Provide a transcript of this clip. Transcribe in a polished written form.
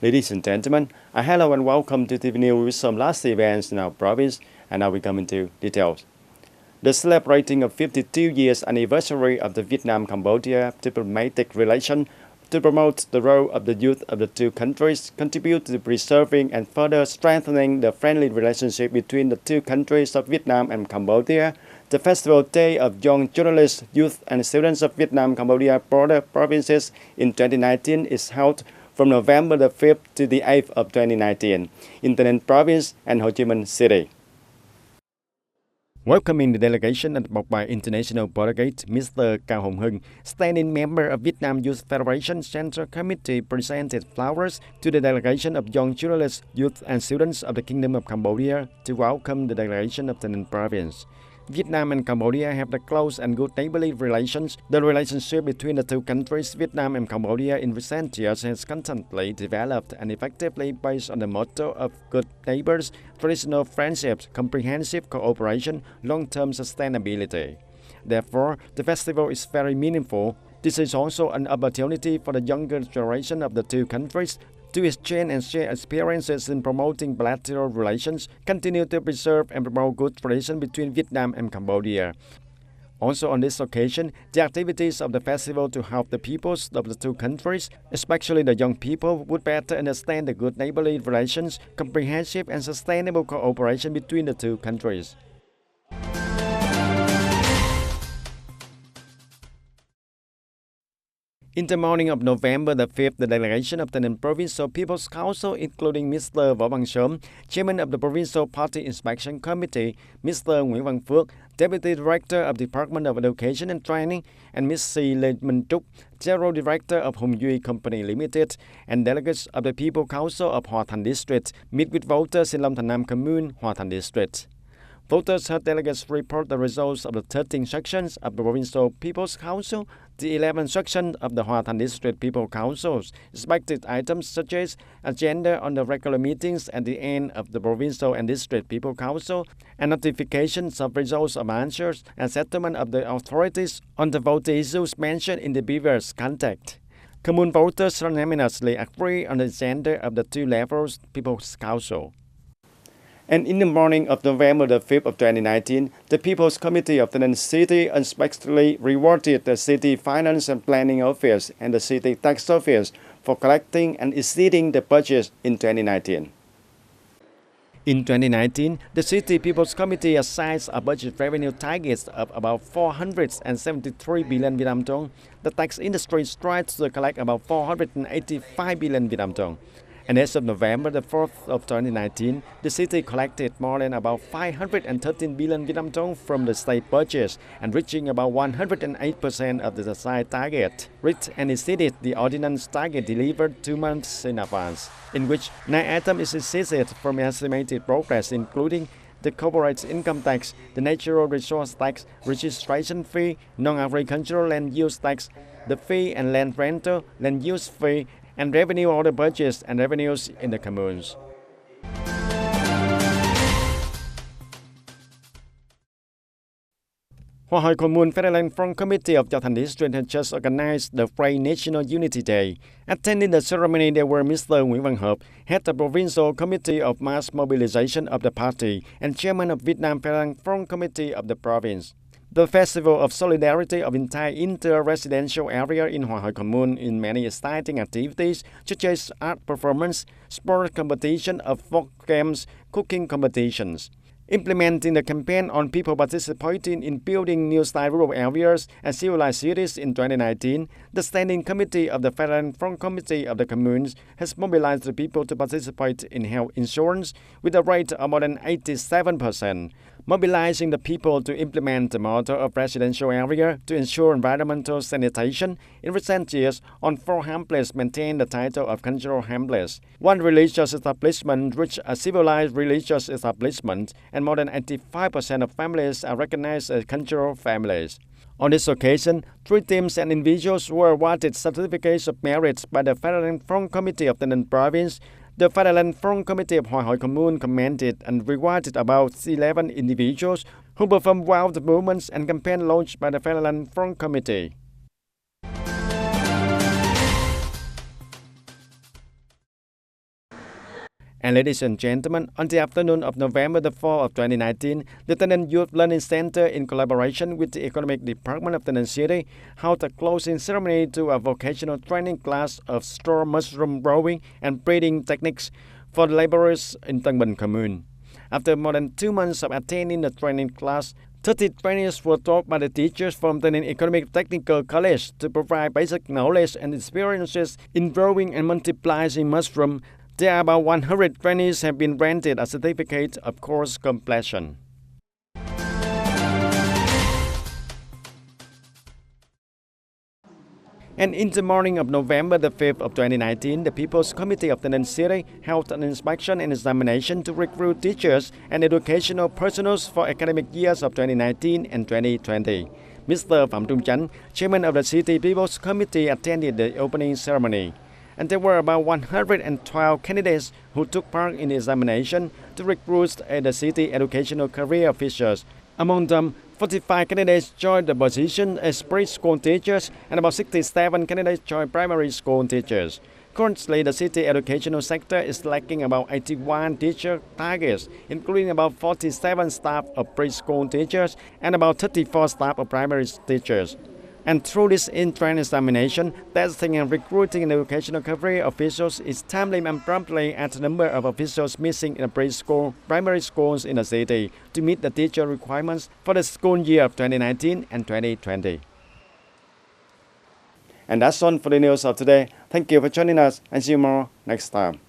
Ladies and gentlemen, hello and welcome to TTV News with some last events in our province, and now we come into details. The celebrating of 52 years anniversary of the Vietnam-Cambodia diplomatic relation to promote the role of the youth of the two countries contribute to preserving and further strengthening the friendly relationship between the two countries of Vietnam and Cambodia. The Festival Day of Young Journalists, Youth and Students of Vietnam-Cambodia border provinces in 2019 is held from November the 5th to the 8th of 2019 in Thanh Ninh Province and Ho Chi Minh City. Welcoming the delegation advised by International Delegate Mr. Cao Hồng Hưng, standing member of Vietnam Youth Federation Central Committee, presented flowers to the delegation of young journalists, youth and students of the Kingdom of Cambodia to welcome the delegation of Thanh Ninh Province. Vietnam and Cambodia have the close and good neighborly relations. The relationship between the two countries, Vietnam and Cambodia, in recent years has constantly developed and effectively based on the motto of good neighbors, traditional friendships, comprehensive cooperation, long-term sustainability. Therefore, the festival is very meaningful. This is also an opportunity for the younger generation of the two countries to exchange and share experiences in promoting bilateral relations, continue to preserve and promote good relations between Vietnam and Cambodia. Also on this occasion, the activities of the festival to help the peoples of the two countries, especially the young people, would better understand the good neighborly relations, comprehensive and sustainable cooperation between the two countries. In the morning of November the 5th, the delegation of the Thanh Ninh Provincial People's Council, including Mr. Võ Văn Sớm, Chairman of the Provincial Party Inspection Committee, Mr. Nguyễn Văn Phước, Deputy Director of the Department of Education and Training, and Ms. C. Lê Minh Trúc, General Director of Hùng Duy Company Limited, and delegates of the People Council of Hòa Thành District, meet with voters in Long Thành Nam Commune, Hòa Thành District. Voters heard delegates report the results of the 13 sections of the Provincial People's Council, the 11 sections of the Hòa Thành District People Councils, expected items such as agenda on the regular meetings at the end of the Provincial and District People Council, and notifications of results of answers and settlement of the authorities on the voting issues mentioned in the previous contact. Commune voters unanimously agree on the agenda of the two levels People's Council. And in the morning of November the 5th of 2019, the People's Committee of Thanh Ninh City unexpectedly rewarded the City Finance and Planning Office and the City Tax Office for collecting and exceeding the budget in 2019. In 2019, the City People's Committee assigns a budget revenue target of about 473 billion Vietnam dong. The tax industry strives to collect about 485 billion Vietnam dong. And as of November the 4th of 2019, the city collected more than about 513 billion Vietnam dong from the state budget and reaching about 108% of the desired target, reached and exceeded the ordinance target delivered 2 months in advance, in which 9 items is exceeded from estimated progress, including the corporate income tax, the natural resource tax, registration fee, non-agricultural land use tax, the fee and land rental, land use fee, and revenue order budgets and revenues in the communes. Hòa Hội Commune Federal Front Committee of Gia Thành District had just organized the Free National Unity Day. Attending the ceremony, there were Mr. Nguyễn Văn Hợp, head of the Provincial Committee of Mass Mobilization of the party and chairman of Vietnam Federal Front Committee of the province. The Festival of Solidarity of entire inter-residential area in Hòa Hội Commune in many exciting activities such as art performance, sport competition of folk games, cooking competitions. Implementing the campaign on people participating in building new style rural areas and civilized cities in 2019, the Standing Committee of the Federal Front Committee of the Communes has mobilized the people to participate in health insurance with a rate of more than 87%, mobilizing the people to implement the motto of residential area to ensure environmental sanitation. In recent years, on 4 hamlets maintain the title of cultural hamlets. 1 religious establishment reached a civilized religious establishment, and more than 85% of families are recognized as cultural families. On this occasion, 3 teams and individuals were awarded certificates of merit by the Federal Front Committee of the Thanh Ninh Province. The Federal Front Committee of Hòa Hội Commune commended and rewarded about 11 individuals who performed well the movements and campaign launched by the Federal Front Committee. And ladies and gentlemen, on the afternoon of November the 4th of 2019, the Taynin Youth Learning Center, in collaboration with the Economic Department of Taynin City, held a closing ceremony to a vocational training class of straw mushroom growing and breeding techniques for laborers in Tân Bình Commune. After more than 2 months of attending the training class, 30 trainees were taught by the teachers from Taynin Economic Technical College to provide basic knowledge and experiences in growing and multiplying mushroom. There are about 100 trainees have been granted a certificate of course completion. And in the morning of November the 5th of 2019, the People's Committee of Taynin City held an inspection and examination to recruit teachers and educational personnel for academic years of 2019 and 2020. Mr. Phạm Trung Chánh, chairman of the City People's Committee, attended the opening ceremony. And there were about 112 candidates who took part in the examination to recruit the city educational career officials. Among them, 45 candidates joined the position as preschool teachers and about 67 candidates joined primary school teachers. Currently, the city educational sector is lacking about 81 teacher targets, including about 47 staff of preschool teachers and about 34 staff of primary teachers. And through this entrance examination, testing and recruiting an educational career officials is timely and promptly at the number of officials missing in the preschool, primary schools in the city to meet the teacher requirements for the school year of 2019 and 2020. And that's all for the news of today. Thank you for joining us and see you more next time.